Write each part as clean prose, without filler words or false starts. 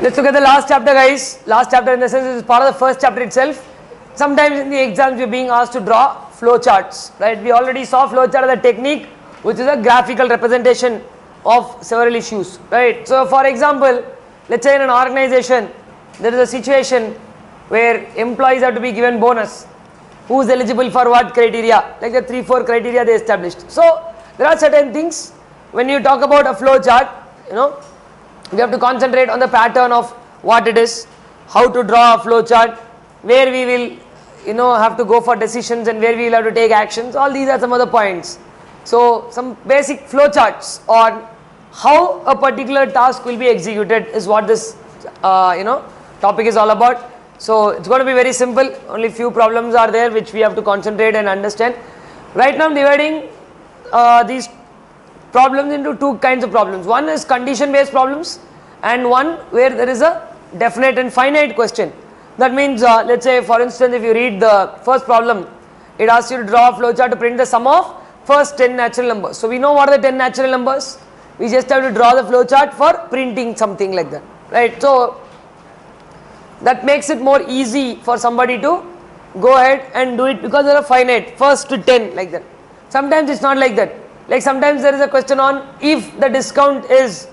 Let's look at the last chapter, guys. Last chapter in the sense is part of the first chapter itself. Sometimes in the exams you're being asked to draw flow charts, right? We already saw flow chart as a technique which is a graphical representation of several issues, right? So for example, let's say in an organization there is a situation where employees have to be given bonus. Who is eligible for what criteria? Like the 3-4 criteria they established. So there are certain things when you talk about a flow chart, we have to concentrate on the pattern of what it is, how to draw a flow chart, where we will have to go for decisions and where we will have to take actions. All these are some of the points. So some basic flow charts on how a particular task will be executed is what this topic is all about. So it's going to be very simple. Only few problems are there which we have to concentrate and understand. Right now I'm dividing these problems into two kinds of problems. One is condition based problems and one where there is a definite and finite question. That means let's say for instance if you read the first problem, it asks you to draw a flowchart to print the sum of first 10 natural numbers. So we know what are the 10 natural numbers. We just have to draw the flowchart for printing something like that, right? So that makes it more easy for somebody to go ahead and do it because there are finite, first to 10 like that. Sometimes it's not like that. Like sometimes there is a question on if the discount is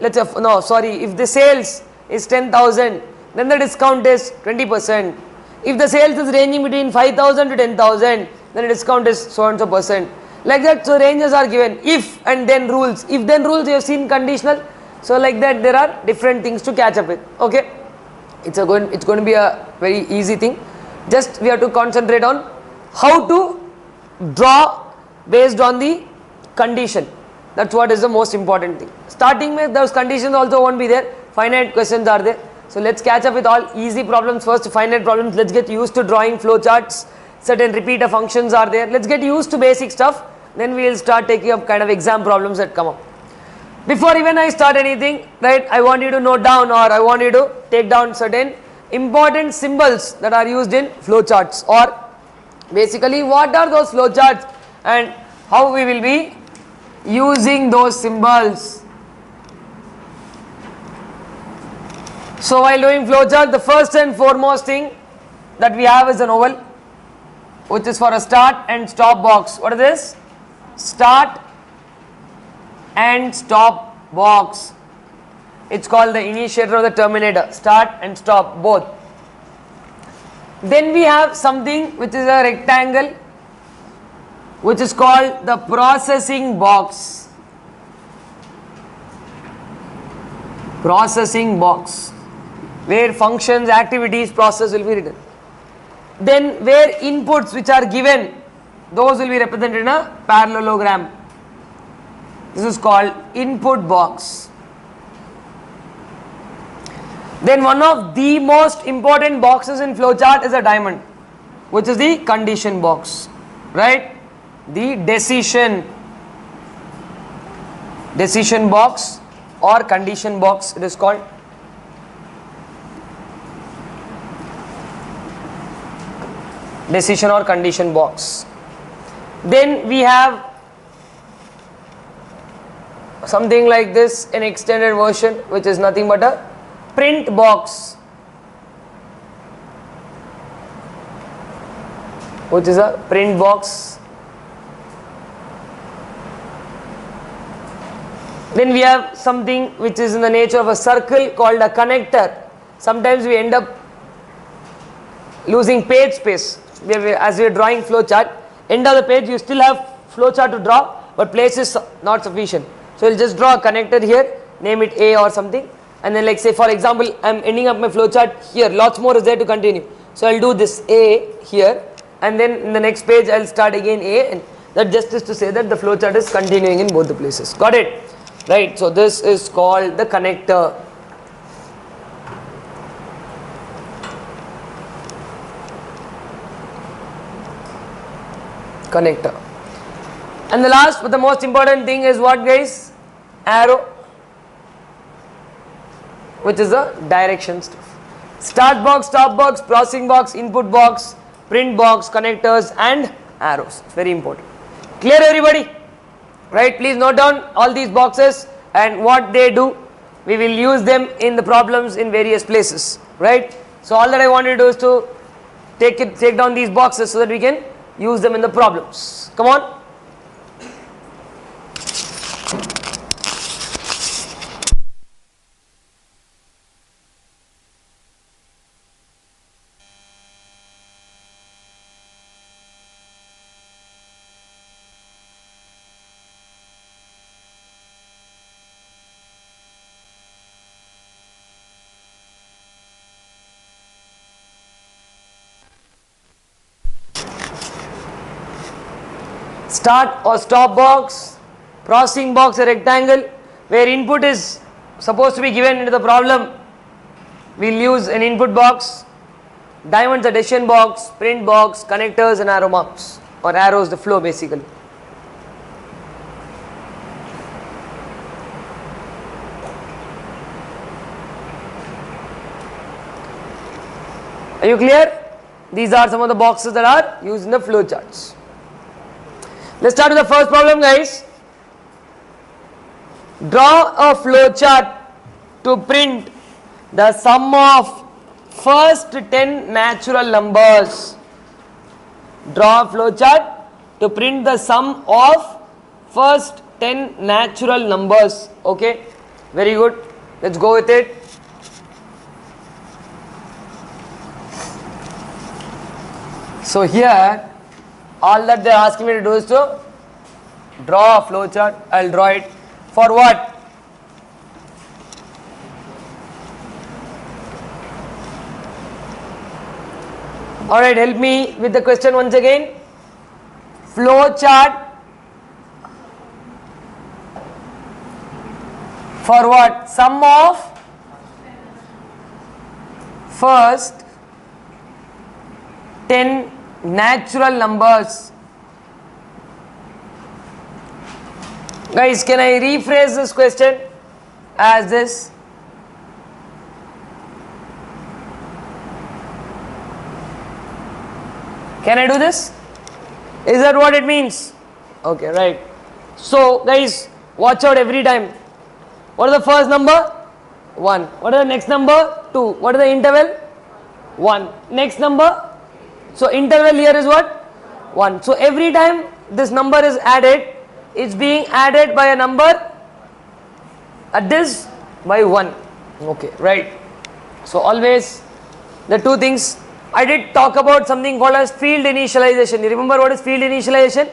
if the sales is 10,000, then the discount is 20%. If the sales is ranging between 5,000 to 10,000, then the discount is so and so percent. Like that, so ranges are given. If and then rules. If then rules, you have seen conditional. So like that, there are different things to catch up with. Okay, it's going to be a very easy thing. Just we have to concentrate on how to draw based on the condition. That's what is the most important thing. Starting with those conditions also won't be there. Finite questions are there. So let's catch up with all easy problems first. Finite problems. Let's get used to drawing flow charts. Certain repeater functions are there. Let's get used to basic stuff. Then we will start taking up kind of exam problems that come up. Before even I start anything, right, I want you to note down or I want you to take down certain important symbols that are used in flow charts, or basically what are those flow charts and how we will be using those symbols. So while doing flow chart, the first and foremost thing that we have is an oval, which is for a start and stop box. What is this? Start and stop box. It's called the initiator or the terminator. Start and stop both. Then we have something which is a rectangle, which is called the processing box. Processing box, where functions, activities, process will be written. Then where inputs which are given, those will be represented in a parallelogram. This is called input box. Then one of the most important boxes in flowchart is a diamond, which is the condition box, right? The decision box or condition box it is called. Decision or condition box. Then we have something like this, an extended version, which is nothing but a print box, which is a print box. Then we have something which is in the nature of a circle called a connector. Sometimes we end up losing page space. As we are drawing flowchart, end of the page you still have flowchart to draw, but place is not sufficient. So we'll just draw a connector here, name it A or something, and then like say for example I'm ending up my flowchart here, lots more is there to continue. So I'll do this A here, and then in the next page I'll start again A, and that just is to say that the flowchart is continuing in both the places. Got it? Right, so this is called the connector. Connector. And the last but the most important thing is what, guys? Arrow, which is the direction stuff. Start box, stop box, processing box, input box, print box, connectors and arrows. It's very important. Clear everybody? Right, please note down all these boxes and what they do. we will use them in the problems in various places, right? So all that I want to do is to take down these boxes so that we can use them in the problems. Come on. Start or stop box, processing box, a rectangle where input is supposed to be given into the problem. We'll use an input box, diamonds a decision box, print box, connectors and arrow marks, or arrows the flow basically. Are you clear? These are some of the boxes that are used in the flow charts. Let's start with the first problem, guys. Draw a flow chart to print the sum of first 10 natural numbers. Draw a flow chart to print the sum of first 10 natural numbers. Okay, very good. Let's go with it. So here, all that they are asking me to do is to draw a flow chart. I will draw it. For what? Alright, help me with the question once again. Flow chart for what? Sum of first 10 natural numbers. Guys, can I rephrase this question as this? Can I do this? Is that what it means? Okay, right. So guys, watch out every time. What is the first number? 1. What is the next number? 2. What is the interval? 1. Next number? So interval here is what? 1. So every time this number is added, it's being added by a number at this by 1. Okay, right. So always the two things. I did talk about something called as field initialization. You remember what is field initialization?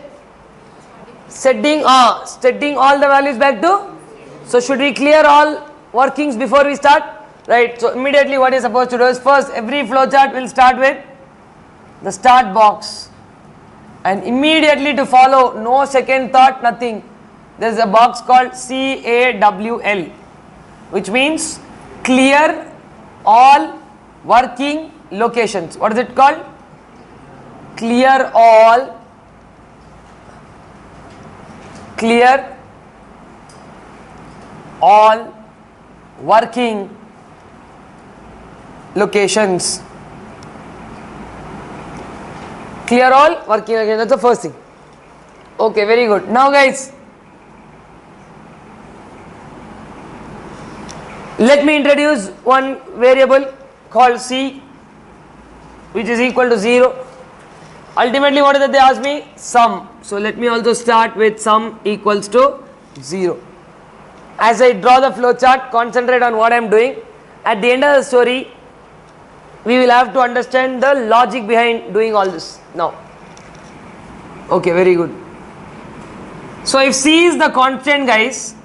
Setting all the values back to. So should we clear all workings before we start? Right. So immediately what you're supposed to do is first every flowchart will start with the start box, and immediately to follow, no second thought, nothing. There is a box called CAWL, which means clear all working locations. What is it called? Clear all working locations. Clear all working locations. That's the first thing. Okay, very good. Now guys, let me introduce one variable called C, which is equal to 0. Ultimately what is that they ask me? Sum. So let me also start with sum equals to 0. As I draw the flow chart, concentrate on what I am doing. At the end of the story, we will have to understand the logic behind doing all this now. Okay, very good. So if C is the constant, guys,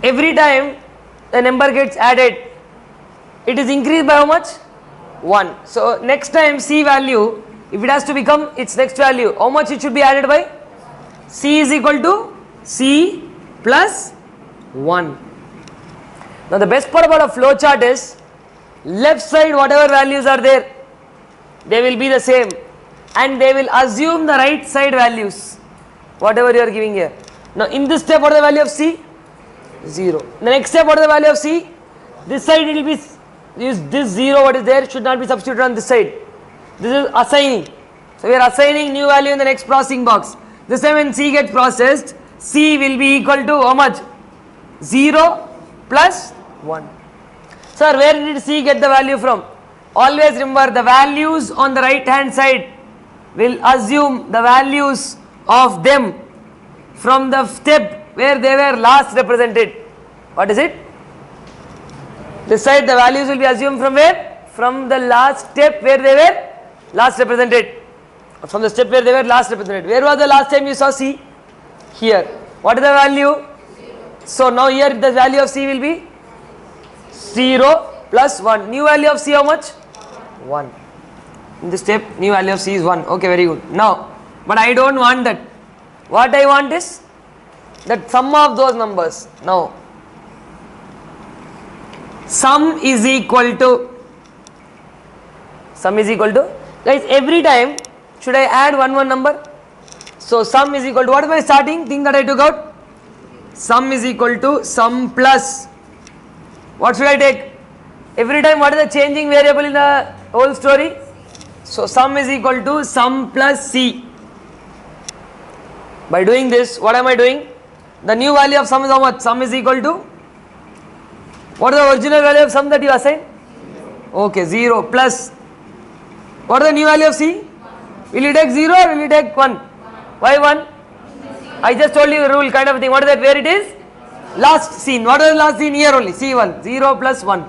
every time the number gets added, it is increased by how much? 1. So next time C value, if it has to become its next value, how much it should be added by? C is equal to C plus 1. Now the best part about a flow chart is, left side whatever values are there, they will be the same, and they will assume the right side values, whatever you are giving here. Now in this step, what is the value of C? 0. The next step, what is the value of C? This side it will be, this 0 what is there should not be substituted on this side. This is assigning. So we are assigning new value in the next processing box. This time when C gets processed, C will be equal to how much? 0 plus 1. Sir, where did C get the value from? Always remember, the values on the right hand side will assume the values of them from the step where they were last represented. What is it? This side the values will be assumed from where? From the last step where they were last represented. From the step where they were last represented. Where was the last time you saw C? Here. What is the value? So now here the value of C will be 0 plus 1. New value of C how much? 1. In this step new value of C is 1. Okay, very good. Now, but I don't want that. What I want is that sum of those numbers. Now, sum is equal to guys, every time should I add one number? So sum is equal to, what is my starting thing that I took out? Sum is equal to sum plus, what should I take? Every time what is the changing variable in the whole story? So sum is equal to sum plus C. By doing this, what am I doing? The new value of sum is how much? Sum is equal to, what is the original value of sum that you assigned? Okay, 0 plus, what is the new value of C? Will you take 0 or will you take 1? Why 1? I just told you the rule kind of thing. What is that? Where it is? Last scene. What is the last scene? Here only. C1. 0 plus 1.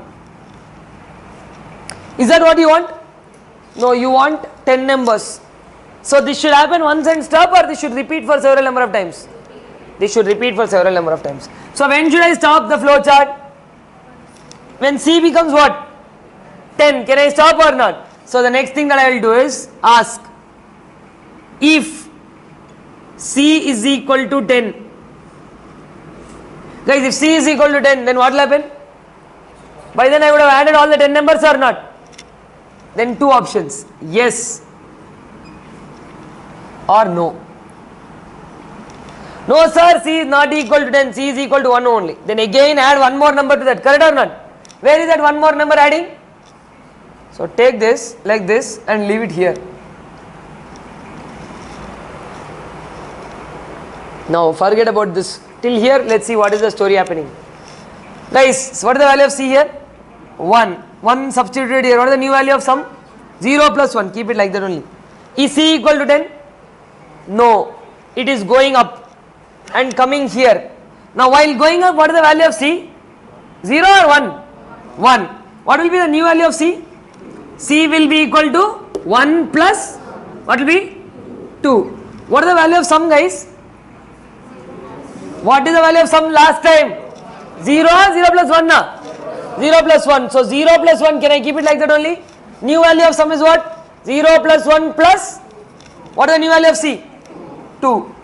Is that what you want? No, you want 10 numbers. So this should happen once and stop, or this should repeat for several number of times? This should repeat for several number of times. So when should I stop the flow chart? When C becomes what? 10. Can I stop or not? So the next thing that I will do is ask if C is equal to 10. Guys, if C is equal to 10, then what will happen? By then I would have added all the 10 numbers or not? Then two options, yes or no. No sir, C is not equal to 10, C is equal to 1 only. Then again add one more number to that, correct or not? Where is that one more number adding? So take this like this and leave it here. Now forget about this. Till here, let's see what is the story happening. Guys, so what is the value of C here? 1. 1 substituted here. What is the new value of sum? 0 plus 1. Keep it like that only. Is C equal to 10? No. It is going up and coming here. Now while going up, what is the value of C? 0 or 1? 1. What will be the new value of C? C will be equal to 1 plus, what will be? 2. What is the value of sum, guys? What is the value of sum last time? 0 or 0 plus 1 na? 0 plus 1. So 0 plus 1, can I keep it like that only? New value of sum is what? 0 plus 1 plus, what is the new value of C? 2.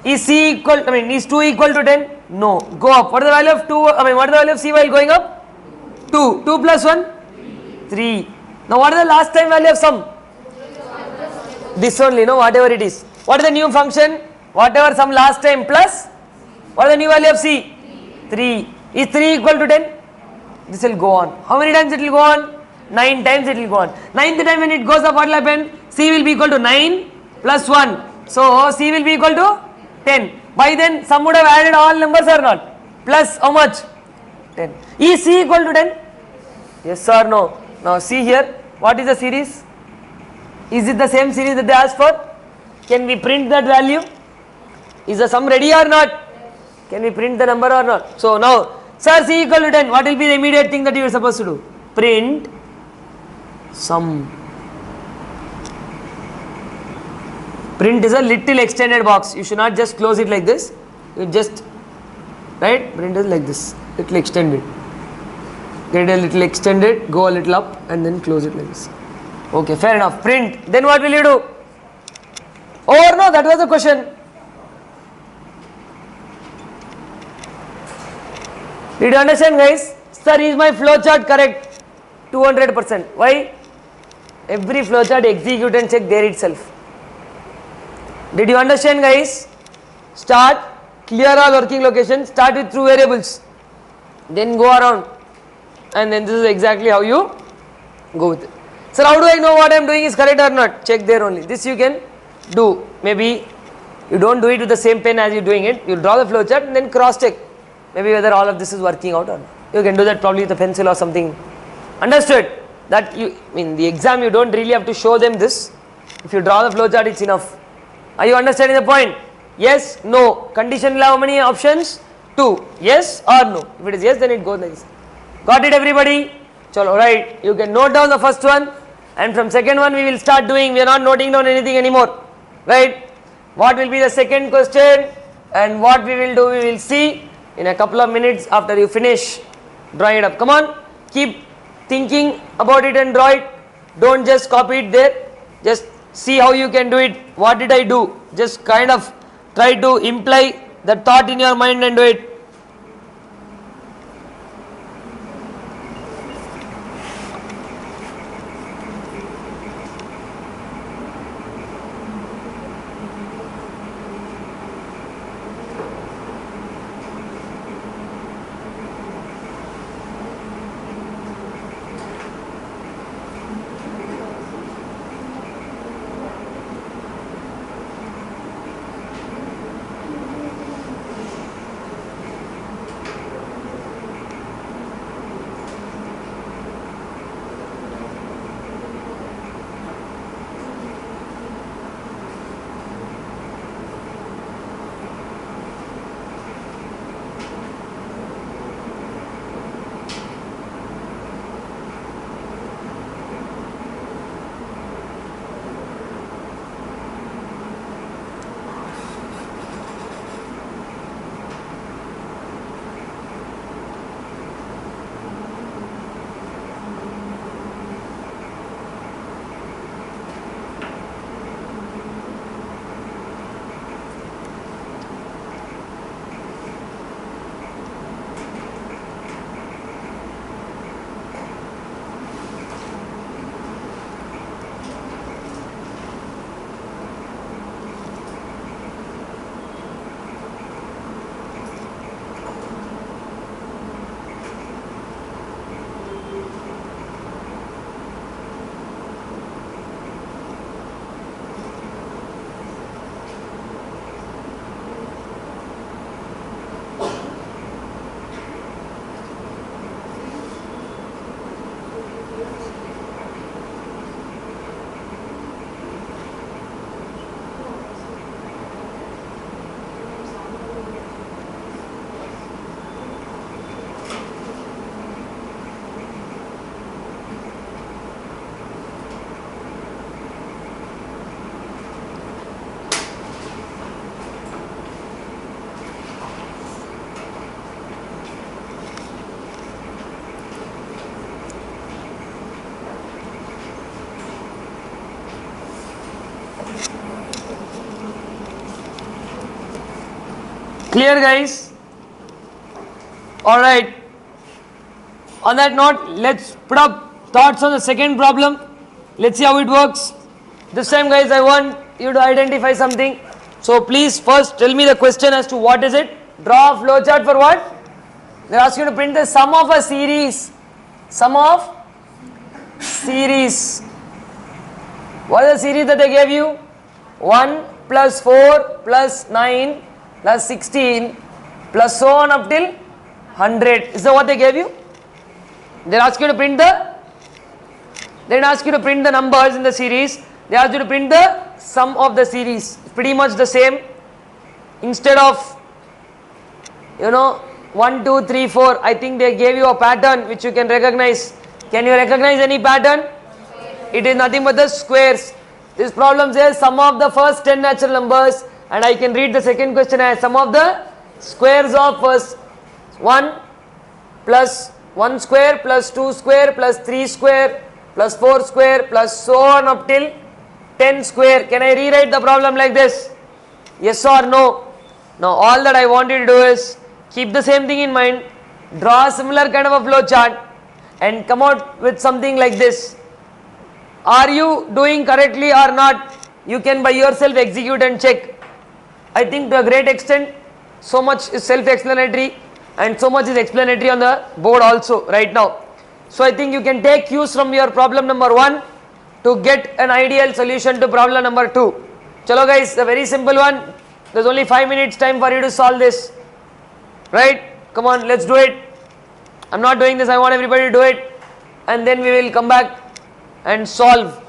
Is C equal, is 2 equal to 10? No. Go up. What is the value of 2, what is the value of C while going up? 2. 2 plus 1? 3. Now what is the last time value of sum? This only, no, whatever it is. What is the new function? Whatever sum last time plus, what is the new value of C? 3. Is 3 equal to 10? This will go on. How many times it will go on? 9 times it will go on. 9th time when it goes up, what will happen? C will be equal to 9 plus 1. So C will be equal to 10. By then sum would have added all numbers or not? Plus how much? 10. Is C equal to 10? Yes or no? Now see here, what is the series? Is it the same series that they asked for? Can we print that value? Is the sum ready or not? Can we print the number or not? So now, sir, C equal to 10, what will be the immediate thing that you are supposed to do? Print sum. Print is a little extended box. You should not just close it like this. You just, right? Print is like this, little extended. Get a little extended, go a little up and then close it like this. Okay, fair enough. Print. Then what will you do? Oh no, that was the question. Did you understand, guys? Sir, is my flowchart correct? 200%. Why? Every flowchart execute and check there itself. Did you understand, guys? Start, clear all working locations, start with true variables. Then go around. And then this is exactly how you go with it. Sir, how do I know what I am doing is correct or not? Check there only. This you can do. Maybe you don't do it with the same pen as you are doing it. You draw the flowchart and then cross check. Maybe whether all of this is working out or not. You can do that probably with a pencil or something. Understood? That you, in the exam you don't really have to show them this. If you draw the flowchart, it's enough. Are you understanding the point? Yes, no. Condition will have how many options? 2. Yes or no. If it is yes, then it goes like this. Got it, everybody? Chalo, right. You can note down the first one, and from second one we will start doing. We are not noting down anything anymore. Right? What will be the second question, and what we will do, we will see in a couple of minutes after you finish drawing it up. Come on, keep thinking about it and draw it. Don't just copy it there. Just see how you can do it. What did I do? Just kind of try to imply the thought in your mind and do it. Clear, guys? Alright. On that note, let's put up thoughts on the second problem. Let's see how it works. This time, guys, I want you to identify something. So please first tell me the question as to what is it. Draw a flowchart for what? They ask you to print the sum of a series. Sum of series. What is the series that they gave you? 1 plus 4 plus 9 plus 16 plus so on up till 100. Is that what they gave you? They ask you to print the, they ask you to print the numbers in the series. They ask you to print the sum of the series. Pretty much the same. Instead of, 1, 2, 3, 4, I think they gave you a pattern which you can recognize. Can you recognize any pattern? It is nothing but the squares. This problem says sum of the first 10 natural numbers, and I can read the second question as sum of the squares of first 1 plus 1 square plus 2 square plus 3 square plus 4 square plus so on up till 10 square. Can I rewrite the problem like this? Yes or no? Now all that I want you to do is keep the same thing in mind, draw a similar kind of a flow chart and come out with something like this. Are you doing correctly or not? You can by yourself execute and check. I think to a great extent, so much is self-explanatory and so much is explanatory on the board also right now. So I think you can take cues from your problem number 1 to get an ideal solution to problem number 2. Chalo guys, a very simple one. There's only 5 minutes time for you to solve this. Right? Come on, let's do it. I'm not doing this, I want everybody to do it, and then we will come back and solve.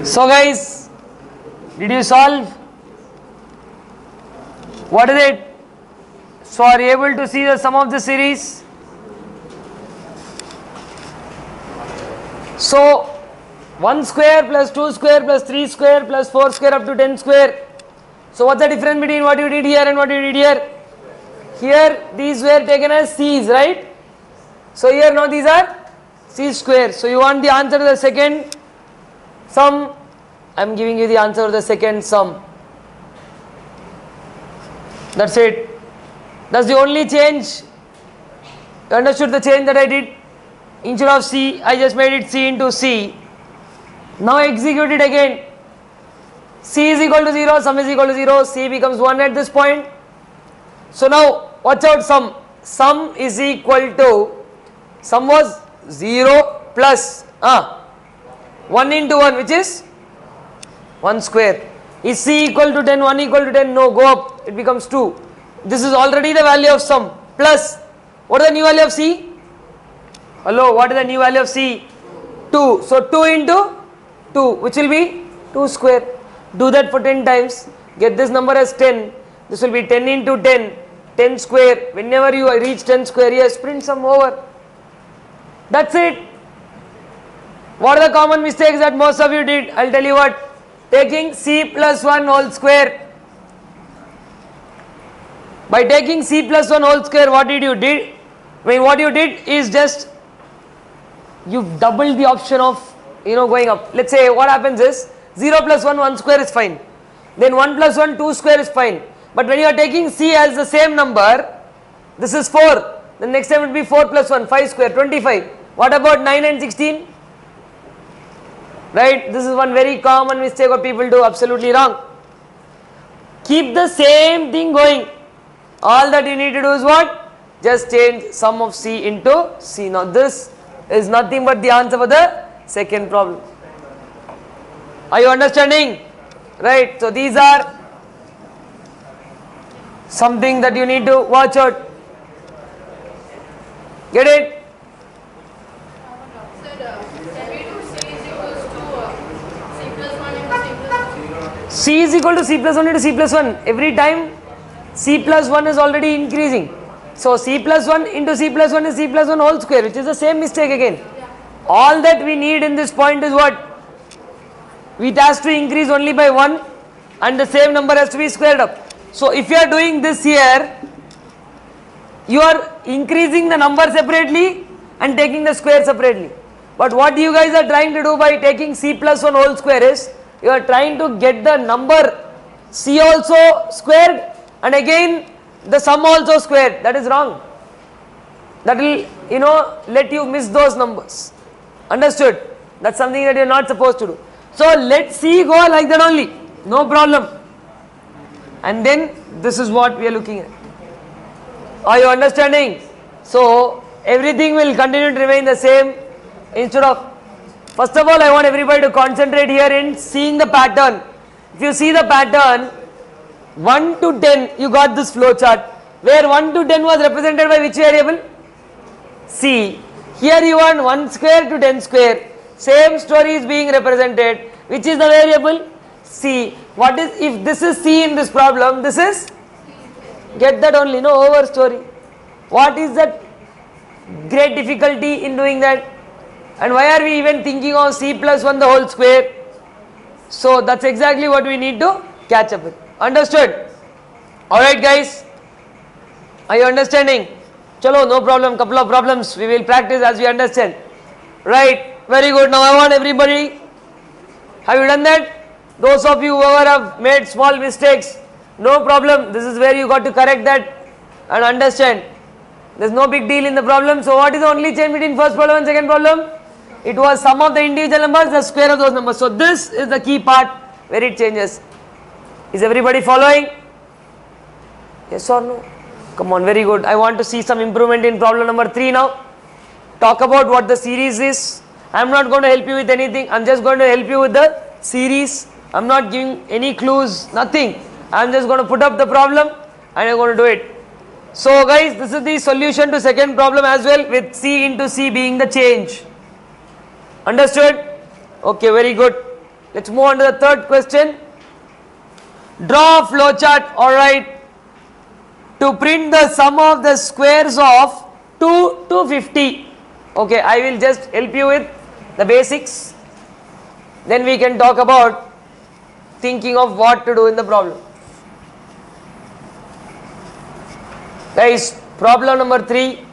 So guys, did you solve? What is it? So are you able to see the sum of the series? So 1 square plus 2 square plus 3 square plus 4 square up to 10 square. So what's the difference between what you did here and what you did here? Here these were taken as c's, right? So here now these are c square. So you want the answer to the second sum. I am giving you the answer of the second sum. That's it. That's the only change. You understood the change that I did? Instead of C, I just made it C into C. Now execute it again. C is equal to 0, sum is equal to 0, C becomes 1 at this point. So now watch out, sum. Sum is equal to, sum was 0 plus 1 into 1, which is 1 square. Is C equal to 10, 1 equal to 10? No, go up, it becomes 2. This is already the value of sum, plus, what is the new value of C? Hello, what is the new value of C? 2. So 2 into 2, which will be 2 square. Do that for 10 times, get this number as 10. This will be 10 into 10, 10 square. Whenever you reach 10 square, yes, print sum over. That's it. What are the common mistakes that most of you did? I'll tell you what. Taking C plus 1 whole square. By taking C plus 1 whole square, what did you did? What you did is just, you doubled the option of, going up. Let's say what happens is, 0 plus 1, 1 square is fine. Then 1 plus 1, 2 square is fine. But when you are taking C as the same number, this is 4. The next time it will be 4 plus 1, 5 square, 25. What about 9 and 16? Right? This is one very common mistake what people do, absolutely wrong. Keep the same thing going. All that you need to do is what? Just change sum of C into C. Now this is nothing but the answer for the second problem. Are you understanding? Right? So these are something that you need to watch out. Get it? C is equal to C plus 1 into C plus 1. Every time C plus 1 is already increasing. So C plus 1 into C plus 1 is C plus 1 whole square, which is the same mistake again. All that we need in this point is what? It has to increase only by 1 and the same number has to be squared up. So if you are doing this here, you are increasing the number separately and taking the square separately. But what you guys are trying to do by taking C plus 1 whole square is, you are trying to get the number C also squared and again the sum also squared. That is wrong. That will, let you miss those numbers. Understood? That's something that you are not supposed to do. So let C go like that only. No problem. And then this is what we are looking at. Are you understanding? So everything will continue to remain the same. Instead of, first of all, I want everybody to concentrate here in seeing the pattern. If you see the pattern, 1 to 10, you got this flow chart, where 1 to 10 was represented by which variable? C. Here you want 1 square to 10 square. Same story is being represented. Which is the variable? C. What is, if this is C in this problem, this is? Get that only, no over story. What is that great difficulty in doing that? And why are we even thinking of C plus 1 the whole square? So that's exactly what we need to catch up with. Understood? Alright guys, are you understanding? Chalo, no problem, couple of problems we will practice as we understand. Right, very good. Now I want everybody, have you done that? Those of you who have made small mistakes, no problem, this is where you got to correct that and understand. There is no big deal in the problem. So what is the only change between first problem and second problem? It was sum of the individual numbers, the square of those numbers. So this is the key part where it changes. Is everybody following? Yes or no? Come on, very good. I want to see some improvement in problem number 3 now. Talk about what the series is. I am not going to help you with anything. I am just going to help you with the series. I am not giving any clues, nothing. I am just going to put up the problem and I am going to do it. So guys, this is the solution to second problem as well, with C into C being the change. Understood? Okay, very good. Let's move on to the third question. Draw a flowchart, alright, to print the sum of the squares of 2 to 50. Okay, I will just help you with the basics. Then we can talk about thinking of what to do in the problem. Guys, problem number 3.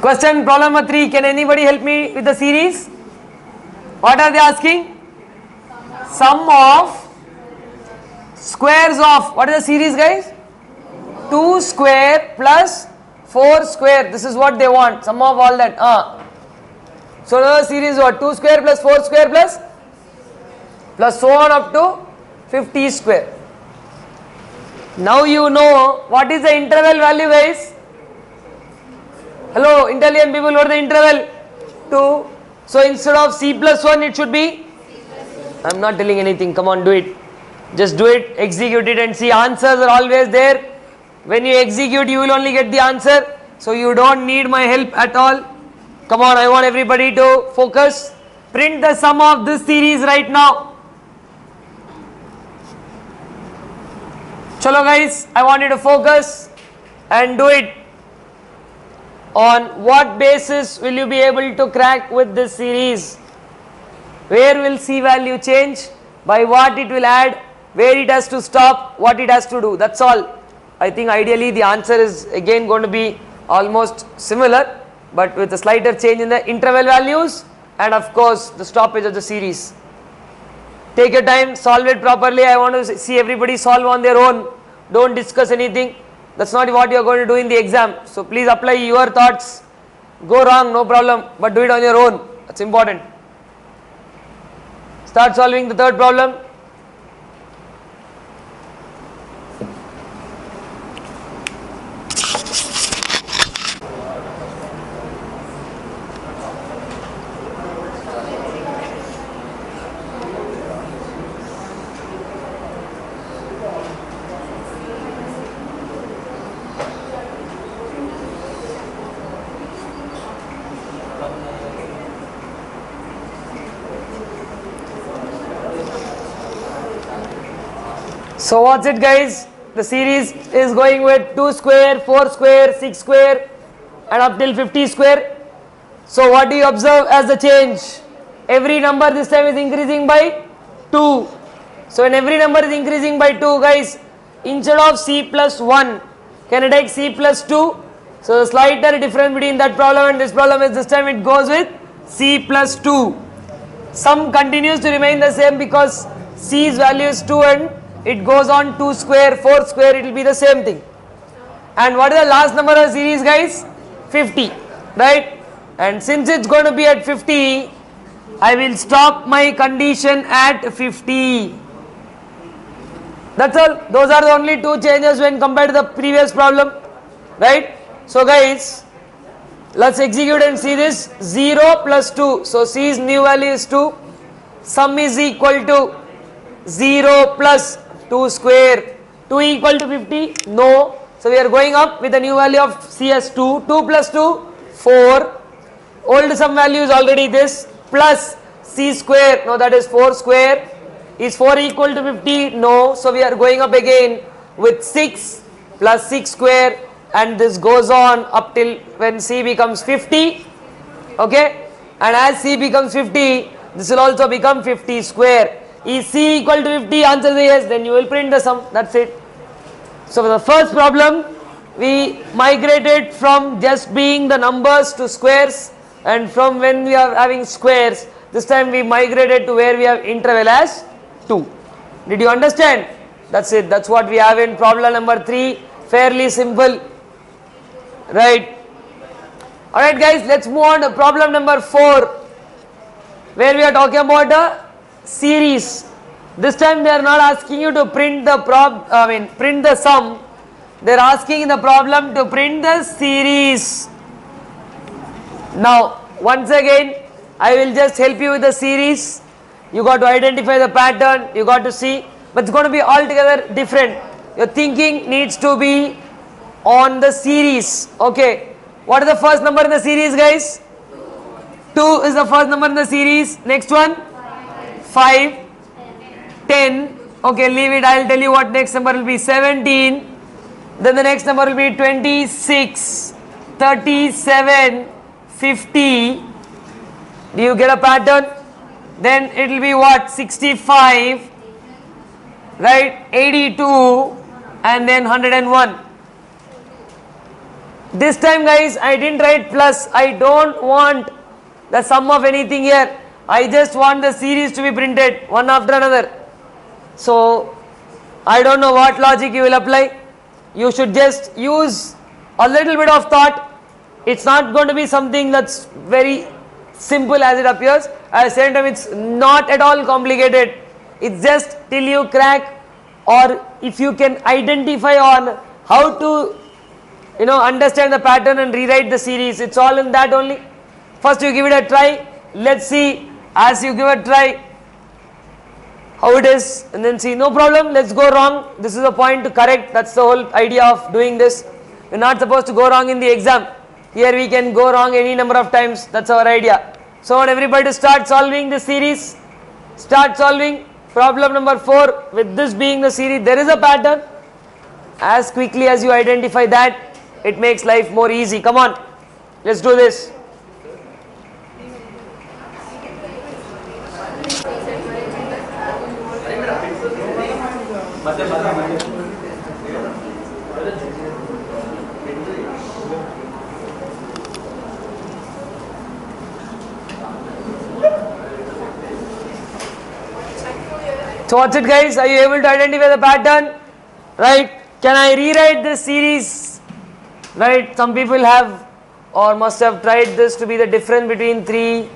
Question problem number 3. Can anybody help me with the series? What are they asking? Sum of squares of, what is the series guys? 2 square plus 4 square. This is what they want. Sum of all that. So the series what? 2 square plus 4 square plus so on up to 50 square. Now you know what is the interval value guys? Hello intelligent people, what is the interval? 2. So instead of C plus 1 it should be? I am not telling anything, come on do it. Just do it, execute it and see, answers are always there. When you execute you will only get the answer. So you don't need my help at all. Come on, I want everybody to focus. Print the sum of this series right now. Chalo guys, I want you to focus and do it. On what basis will you be able to crack with this series? Where will C value change? By what it will add? Where it has to stop? What it has to do? That's all. I think ideally the answer is again going to be almost similar, but with a slighter change in the interval values and of course the stoppage of the series. Take your time, solve it properly. I want to see everybody solve on their own. Don't discuss anything. That's not what you are going to do in the exam. So please apply your thoughts. Go wrong, no problem, but do it on your own. That's important. Start solving the third problem. So what's it guys? The series is going with 2 square, 4 square, 6 square and up till 50 square. So what do you observe as the change? Every number this time is increasing by 2. So when every number is increasing by 2 guys, instead of C plus 1, can I take C plus 2? So the slighter difference between that problem and this problem is this time it goes with C plus 2. Sum continues to remain the same because C's value is 2 and it goes on 2 square, 4 square, it will be the same thing. And what is the last number of the series guys? 50, right? And since it's going to be at 50, I will stop my condition at 50. That's all. Those are the only two changes when compared to the previous problem, right? So guys, let's execute and see this. 0 plus 2. So C's new value is 2. Sum is equal to 0 plus 2 square. 2 equal to 50? No. So we are going up with the new value of C as 2. 2 plus 2, 4. Old sum value is already this. Plus C square. No, that is 4 square. Is 4 equal to 50? No. So we are going up again with 6 plus 6 square. And this goes on up till when C becomes 50. Okay. And as C becomes 50, this will also become 50 square. Is C equal to 50? Answer is yes. Then you will print the sum. That's it. So for the first problem, we migrated from just being the numbers to squares, and from when we are having squares, this time we migrated to where we have interval as 2. Did you understand? That's it. That's what we have in problem number 3. Fairly simple. Right. Alright guys, let's move on to problem number 4, where we are talking about a series. This time they are not asking you to print the print the sum. They are asking in the problem to print the series. Now, once again, I will just help you with the series. You got to identify the pattern, you got to see, but it's going to be altogether different. Your thinking needs to be on the series. Okay, what is the first number in the series, guys? 2 is the first number in the series. Next one? 5, 10. Okay, leave it. I will tell you what next number will be. 17. Then the next number will be 26, 37, 50. Do you get a pattern? Then it will be what? 65, right? 82, and then 101. This time, guys, I didn't write plus. I don't want the sum of anything here. I just want the series to be printed one after another. So, I don't know what logic you will apply. You should just use a little bit of thought. It's not going to be something that's very simple as it appears. At the same time, it's not at all complicated. It's just till you crack, or if you can identify on how to understand the pattern and rewrite the series. It's all in that only. First you give it a try. Let's see as you give a try how it is, and then see. No problem, let's go wrong. This is the point to correct. That's the whole idea of doing this. We're not supposed to go wrong in the exam. Here we can go wrong any number of times. That's our idea. So I want everybody to start solving this series. Start solving problem number 4. With this being the series, there is a pattern. As quickly as you identify that, it makes life more easy. Come on, let's do this. So what's it, guys? Are you able to identify the pattern? Right? Can I rewrite this series? Right? Some people have or must have tried this to be the difference between 3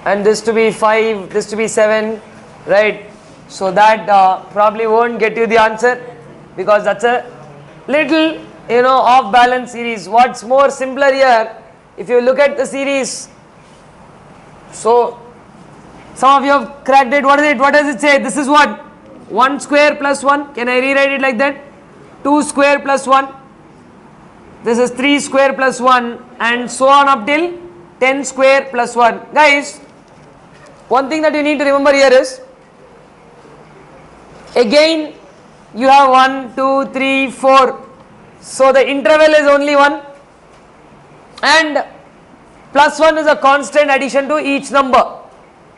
and this to be 5, this to be 7. Right? So that probably won't get you the answer, because that's a little off balance series. What's more simpler here, if you look at the series, so some of you have cracked it. What is it? What does it say? This is what? 1 square plus 1. Can I rewrite it like that? 2 square plus 1. This is 3 square plus 1, and so on up till 10 square plus 1. Guys, one thing that you need to remember here is, again you have 1, 2, 3, 4. So the interval is only 1, and plus 1 is a constant addition to each number.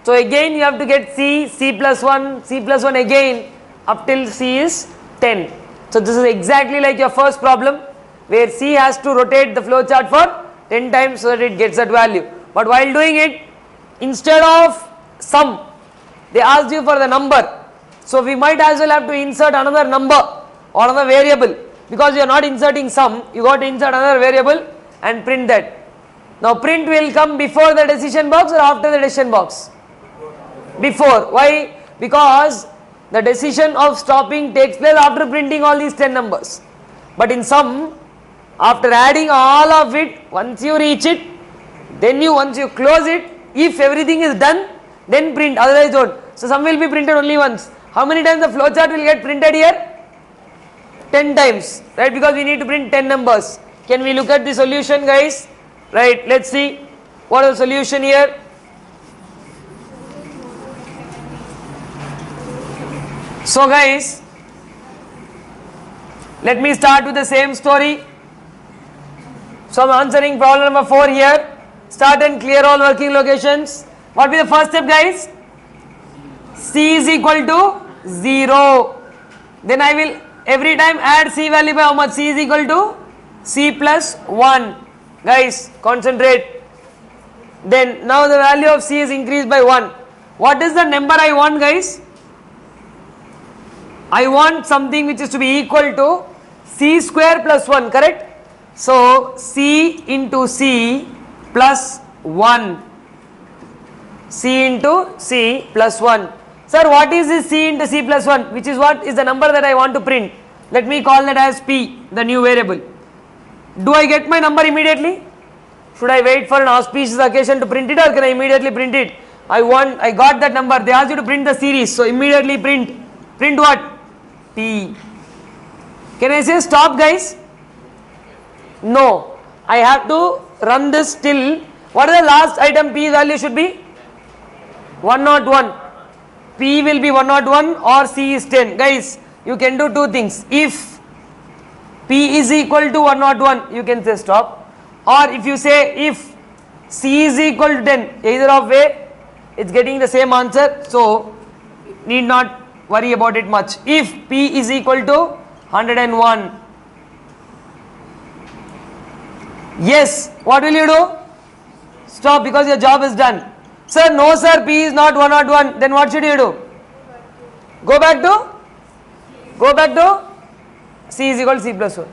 So again you have to get C plus 1, C plus 1 again up till C is 10. So this is exactly like your first problem, where C has to rotate the flowchart for 10 times so that it gets that value. But while doing it, instead of sum, they asked you for the number. So we might as well have to insert another number or another variable, because you are not inserting sum, you got to insert another variable and print that. Now print will come before the decision box or after the decision box? Before. Why? Because the decision of stopping takes place after printing all these 10 numbers. But in sum, after adding all of it, once you reach it, then once you close it, if everything is done, then print, otherwise don't. So sum will be printed only once. How many times the flowchart will get printed here? 10 times, right? Because we need to print 10 numbers. Can we look at the solution, guys? Right, let's see what is the solution here. So guys, let me start with the same story. So I'm answering problem number 4 here. Start and clear all working locations. What will be the first step, guys? C is equal to 0. Then I will every time add C value by how much? C is equal to C plus 1. Guys, concentrate. Then now the value of C is increased by 1. What is the number I want, guys? I want something which is to be equal to C square plus 1, correct? So C into C plus 1. C into C plus 1. Sir, what is this C into C plus 1, which is what is the number that I want to print? Let me call that as P, the new variable. Do I get my number immediately? Should I wait for an auspicious occasion to print it, or can I immediately print it? I got that number. They asked you to print the series, so immediately print what? P. Can I say stop, guys? No. I have to run this till, what is the last item P value should be? 101. P will be 101 or C is 10. Guys, you can do two things. If P is equal to 101, you can say stop. Or if you say if C is equal to 10, either of way, it's getting the same answer. So, need not worry about it much. If P is equal to 101. Yes, what will you do? Stop, because your job is done. Sir, no sir, P is not 101. Then what should you do? Go back to C is equal to C plus 1.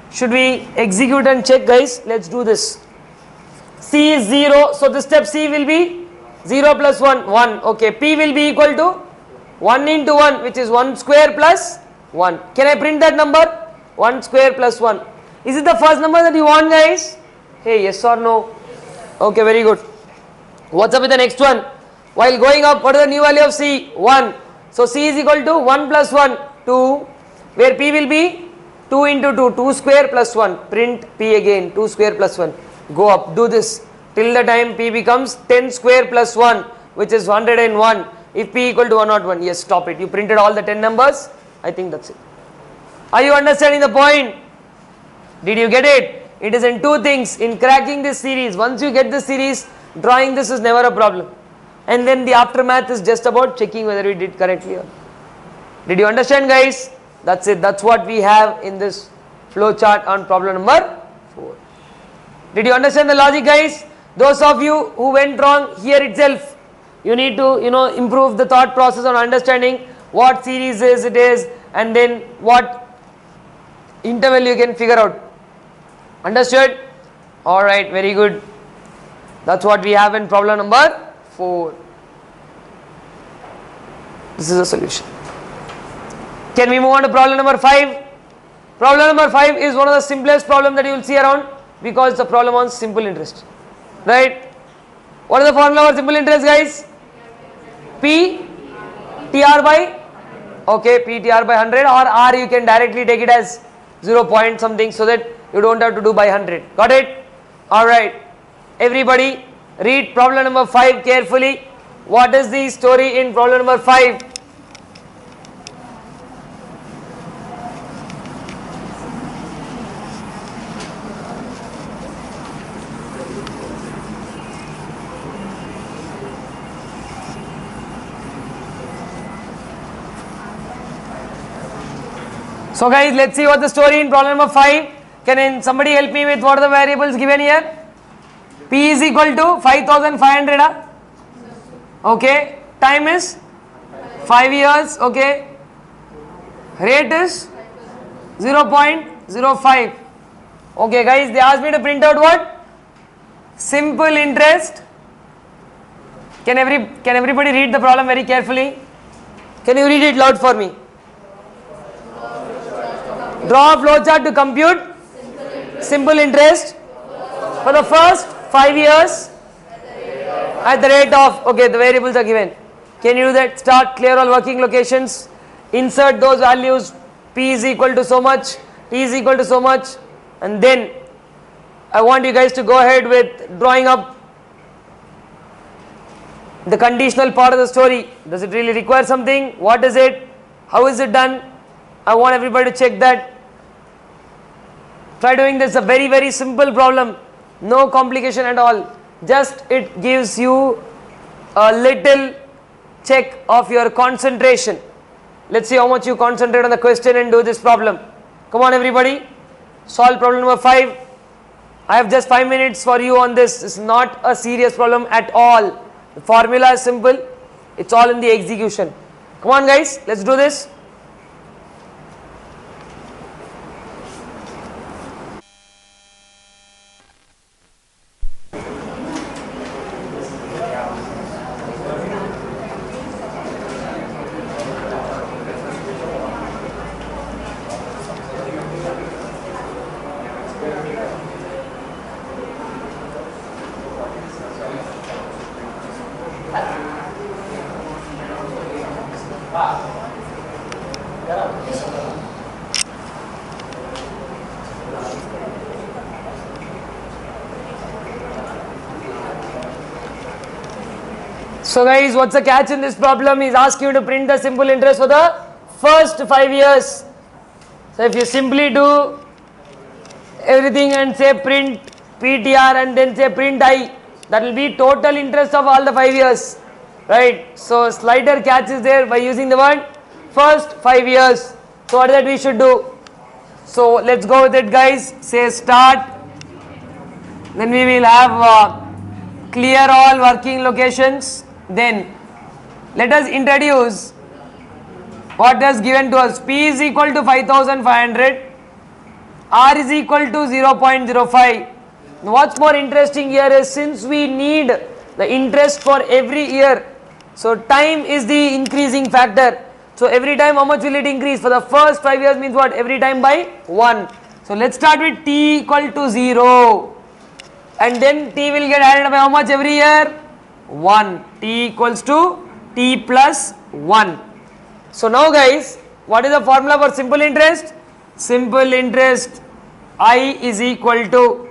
Should we execute and check, guys? Let's do this. C is 0. So this step C will be 0 plus 1, 1. Okay, P will be equal to 1 into 1, which is 1 square plus 1. Can I print that number? 1 square plus 1. Is it the first number that you want, guys? Hey, yes or no? Okay, very good. What's up with the next one? While going up, what is the new value of C? 1. So C is equal to 1 plus 1, 2. Where P will be 2 into 2, 2 square plus 1. Print P again, 2 square plus 1. Go up, do this till the time P becomes 10 square plus 1, which is 101. If P equal to 101, yes, stop it. You printed all the 10 numbers. I think that's it. Are you understanding the point? Did you get it? It is in two things. In cracking this series, once you get this series, drawing this is never a problem. And then the aftermath is just about checking whether we did correctly or not. Did you understand, guys? That's it. That's what we have in this flow chart on problem number 4. Did you understand the logic, guys? Those of you who went wrong here itself, you need to, improve the thought process on understanding what series it is, and then what interval you can figure out. Understood? Alright, very good. That's what we have in problem number 4. This is a solution. Can we move on to problem number 5? Problem number 5 is one of the simplest problems that you will see around, because it's a problem on simple interest. Right? What is the formula for simple interest, guys? P TR by, okay, P TR by 100, or R you can directly take it as 0 point something, so that you don't have to do by 100. Got it? Alright. Everybody read problem number 5 carefully. What is the story in problem number 5? So guys, let's see what the story in problem number 5. Can somebody help me with what are the variables given here? P is equal to 5500. Okay. Time is 5 years. Okay. Rate is 0.05. Okay guys, they asked me to print out what? Simple interest. Can everybody read the problem very carefully? Can you read it loud for me? Draw a flowchart to compute simple interest for the first 5 years at the rate of, okay, the variables are given. Can you do that? Start, clear all working locations, insert those values. P is equal to so much, T is equal to so much, and then I want you guys to go ahead with drawing up the conditional part of the story. Does it really require something? What is it? How is it done? I want everybody to check that. Try doing this. A very, very simple problem. No complication at all. Just it gives you a little check of your concentration. Let's see how much you concentrate on the question and do this problem. Come on everybody. Solve problem number 5. I have just 5 minutes for you on this. It's not a serious problem at all. The formula is simple. It's all in the execution. Come on guys. Let's do this. So guys, what's the catch in this problem? He's asking you to print the simple interest for the first 5 years. So if you simply do everything and say print PTR and then say print I, that will be total interest of all the 5 years, right? So slighter catch is there by using the word first 5 years. So what is that we should do? So let's go with it guys. Say start, then we will have clear all working locations. Then let us introduce what is given to us. P is equal to 5500, R is equal to 0.05. What's more interesting here is, since we need the interest for every year, so time is the increasing factor. So every time how much will it increase? For the first 5 years means what? Every time by 1. So let's start with t equal to 0, and then t will get added by how much every year? 1. T equals to t plus 1. So now guys, what is the formula for simple interest? Simple interest I is equal to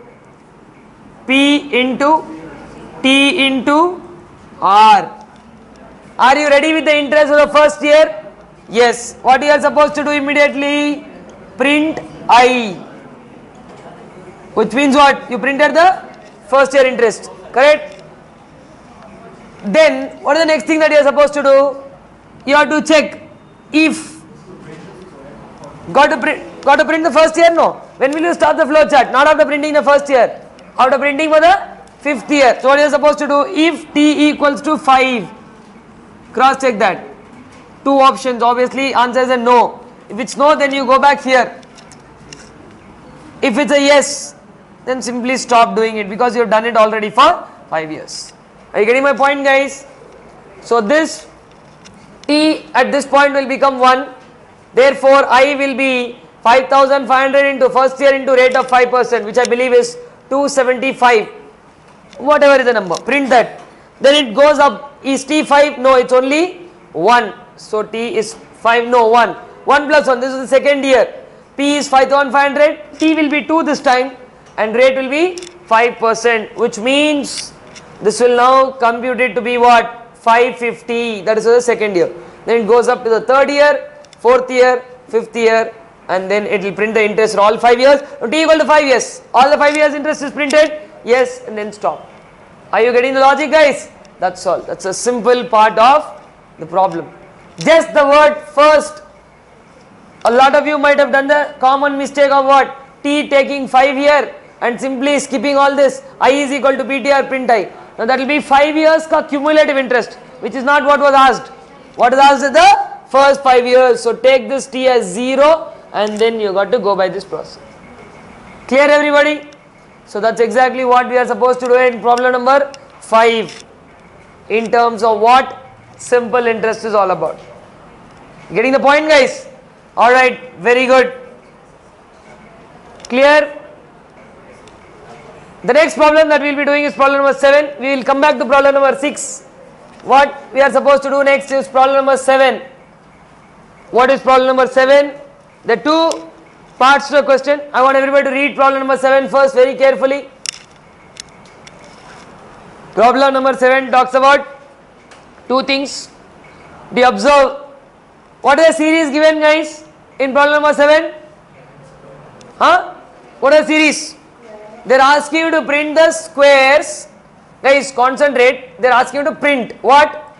P into T into R. Are you ready with the interest of the first year? Yes. What you are supposed to do immediately? Print I. Which means what? You printed the first year interest. Correct? Then what is the next thing that you are supposed to do? You have to check if got to print the first year. No. When will you start the flow chart? Not after printing the first year. After printing for the 5th year. So what you are supposed to do? If t equals to 5, cross check that. 2 options. Obviously answer is a no. If it's no, then you go back here. If it's a yes, then simply stop doing it, because you have done it already for 5 years. Are you getting my point guys? So this t at this point will become 1. Therefore I will be 5500 into first year into rate of 5%, which I believe is 275. Whatever is the number, print that. Then it goes up. Is t 5? No, it's only 1. So t is 5, no 1. 1 plus 1, this is the second year. P is 5500, t will be 2 this time, and rate will be 5%, which means this will now compute it to be what? 550. That is for the second year. Then it goes up to the 3rd year, 4th year, 5th year, and then it will print the interest for all 5 years. Now t equal to 5 years. All the 5 years interest is printed. Yes, and then stop. Are you getting the logic guys? That's all. That's a simple part of the problem. Just the word first. A lot of you might have done the common mistake of what? T taking 5 here and simply skipping all this. I is equal to PTR print I. Now that will be 5 years ka cumulative interest, which is not what was asked. What is asked is the first 5 years. So take this t as 0 and then you got to go by this process. Clear everybody? So that's exactly what we are supposed to do in problem number 5 in terms of what simple interest is all about. Getting the point guys? Alright, very good. Clear? The next problem that we will be doing is problem number 7. We will come back to problem number 6. What we are supposed to do next is problem number 7. What is problem number 7? The 2 parts to the question. I want everybody to read problem number 7 first very carefully. Problem number 7 talks about 2 things. Do you observe? What is the series given guys in problem number 7? Huh? What is the series? They are asking you to print the squares. Guys, concentrate. They are asking you to print what?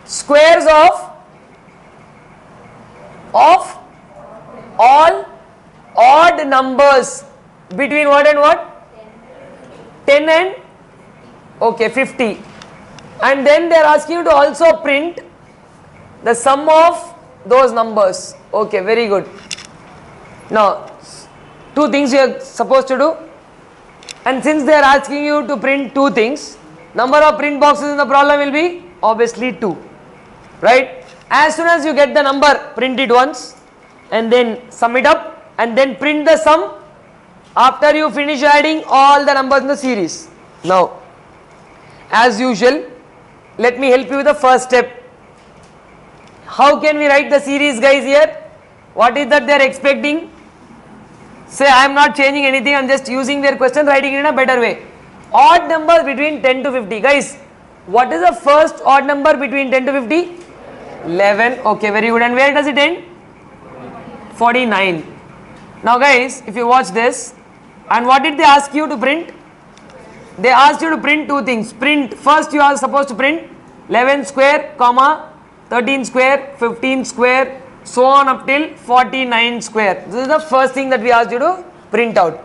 Squares of all odd numbers between what and what? 10 and okay 50. And then they are asking you to also print the sum of those numbers. Okay, very good. Now 2 things you are supposed to do, and since they are asking you to print 2 things, number of print boxes in the problem will be obviously 2, right? As soon as you get the number, print it once and then sum it up and then print the sum after you finish adding all the numbers in the series. Now as usual, let me help you with the first step. how can we write the series, guys, here? What is that they are expecting? Say, I am not changing anything, I am just using their question, writing it in a better way. Odd numbers between 10 to 50. Guys, what is the first odd number between 10 to 50? 11. Okay, very good. And where does it end? 49. Now guys, if you watch this, and what did they ask you to print? They asked you to print two things. Print, first you are supposed to print 11 square, comma, 13 square, 15 square, so on up till 49 square. This is the first thing that we asked you to print out.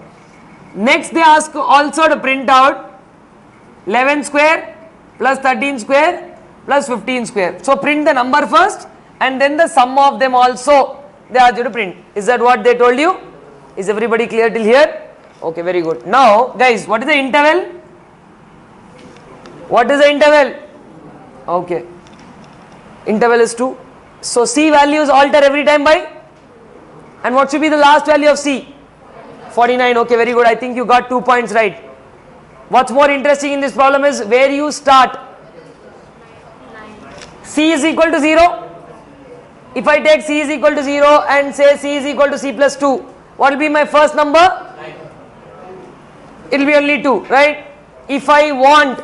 Next they ask also to print out 11 square plus 13 square plus 15 square. So print the number first and then the sum of them also they asked you to print. Is that what they told you? Is everybody clear till here? Okay, very good. Now guys, what is the interval? What is the interval? Okay, interval is 2. So C values alter every time by, and what should be the last value of C? 49. Okay, very good. I think you got 2 points right. What's more interesting in this problem is where you start. C is equal to 0. If I take C is equal to 0 and say C is equal to C plus 2, what will be my first number? It will be only 2, right? If I want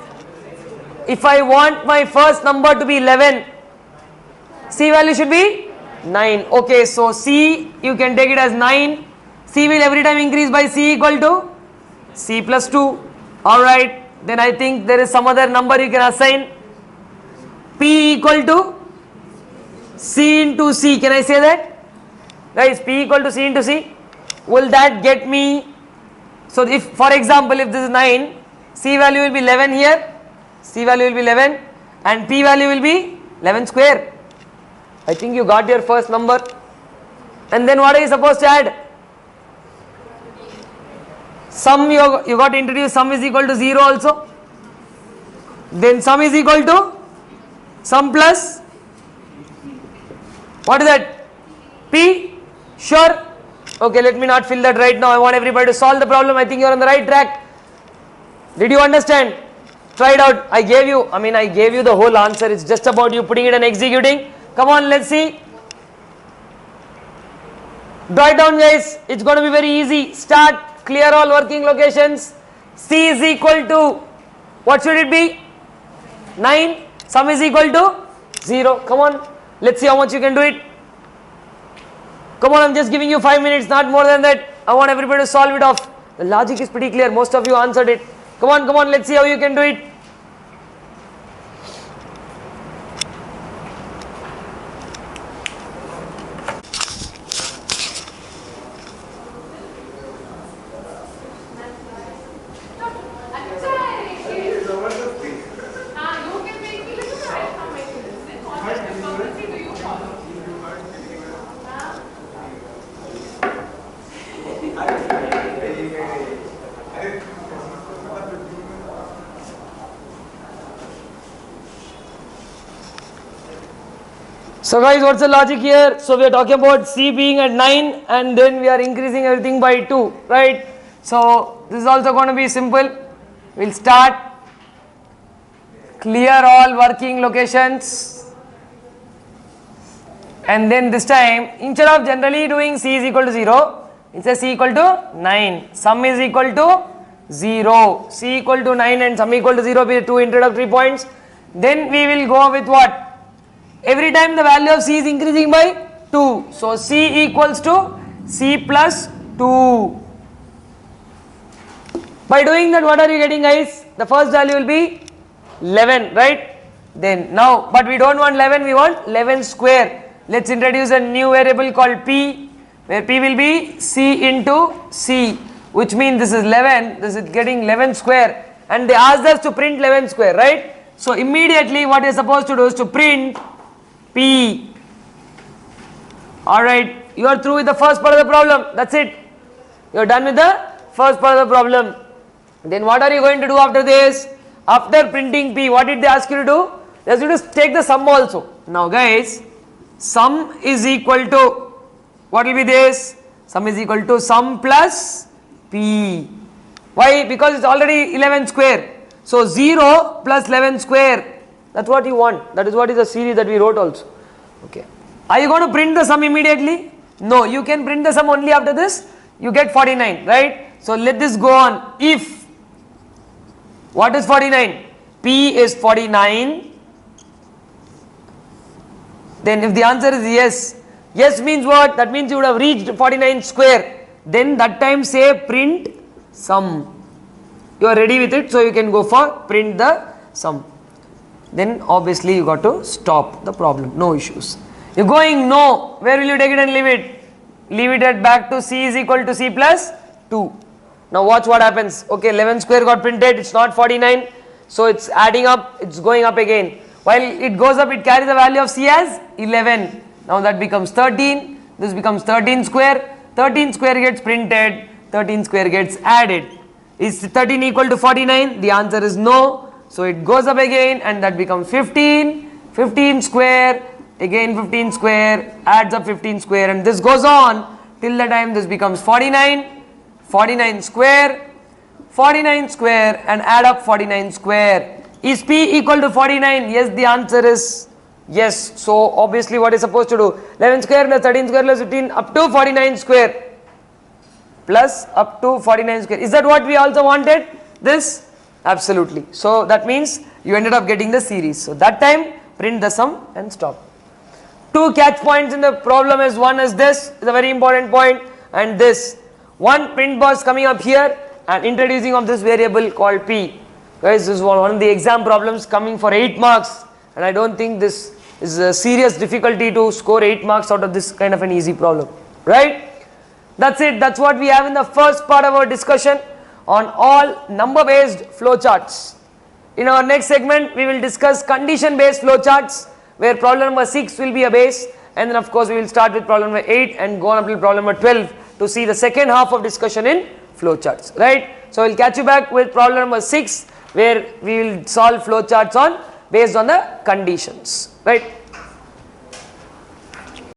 my first number to be 11, C value should be 9. Okay, so C you can take it as 9. C will every time increase by C equal to C plus 2. Alright, then I think there is some other number you can assign. P equal to C into C. Can I say that? Guys, P equal to C into C. Will that get me? So if, for example, if this is 9, C value will be 11 here. C value will be 11 and P value will be 11 square. I think you got your first number. And then what are you supposed to add? Sum, you got to introduce sum is equal to 0 also. Then sum is equal to sum plus, what is that? P? Sure. Okay, let me not fill that right now. I want everybody to solve the problem. I think you are on the right track. Did you understand? Try it out. I gave you the whole answer. It's just about you putting it and executing. Come on, let's see. Draw it down, guys. It's going to be very easy. Start. Clear all working locations. C is equal to, what should it be? 9. Sum is equal to 0. Come on. Let's see how much you can do it. Come on, I'm just giving you 5 minutes, not more than that. I want everybody to solve it off. The logic is pretty clear. Most of you answered it. Come on, let's see how you can do it. So guys, what's the logic here? So we are talking about C being at 9 and then we are increasing everything by 2, right? So this is also going to be simple. We'll start. Clear all working locations. And then this time, instead of generally doing C is equal to 0, it says C equal to 9. Sum is equal to 0. C equal to 9 and sum equal to 0 be the two introductory points. Then we will go with what? Every time the value of C is increasing by 2. So C equals to C plus 2. By doing that, what are you getting, guys? The first value will be 11, right? Then now, but we don't want 11, we want 11 square. Let's introduce a new variable called P, where P will be C into C, which means this is 11, this is getting 11 square. And they asked us to print 11 square, right? So immediately what you're supposed to do is to print P. Alright, you are through with the first part of the problem. That's it. You are done with the first part of the problem. Then what are you going to do after this? After printing P, what did they ask you to do? They asked you to take the sum also. Now guys, sum is equal to, what will be this? Sum is equal to sum plus P. Why? Because it's already 11 square. So 0 plus 11 square. That's what you want. That is what is the series that we wrote also. Okay. Are you going to print the sum immediately? No, you can print the sum only after this. You get 49, right? So let this go on. If, what is 49? P is 49. Then if the answer is yes, yes means what? That means you would have reached 49 square. Then that time say print sum. You are ready with it, so you can go for print the sum. Then obviously you got to stop the problem, no issues. You're going no, where will you take it and leave it? Leave it at back to C is equal to C plus 2. Now watch what happens. Okay, 11 square got printed, it's not 49. So it's adding up, it's going up again. While it goes up, it carries the value of C as 11. Now that becomes 13, this becomes 13 square. 13 square gets printed, 13 square gets added. Is 13 equal to 49? The answer is no. So it goes up again and that becomes 15. 15 square, again 15 square, adds up 15 square, and this goes on till the time this becomes 49. 49 square, 49 square, and add up 49 square. Is P equal to 49? Yes, the answer is yes. So obviously what is supposed to do? 11 square plus 13 square plus 15 up to 49 square. Plus up to 49 square. Is that what we also wanted? This? Absolutely. So that means you ended up getting the series. So that time print the sum and stop. Two catch points in the problem is, one is this is a very important point, and this. One print box coming up here and introducing of this variable called P. Guys, this is one of the exam problems coming for 8 marks, and I don't think this is a serious difficulty to score 8 marks out of this kind of an easy problem. Right? That's it. That's what we have in the first part of our discussion on all number based flowcharts. In our next segment, we will discuss condition based flowcharts, where problem number 6 will be a base, and then of course we will start with problem number 8 and go on up to problem number 12 to see the second half of discussion in flowcharts. Right? So we'll catch you back with problem number 6, where we will solve flowcharts on based on the conditions. Right?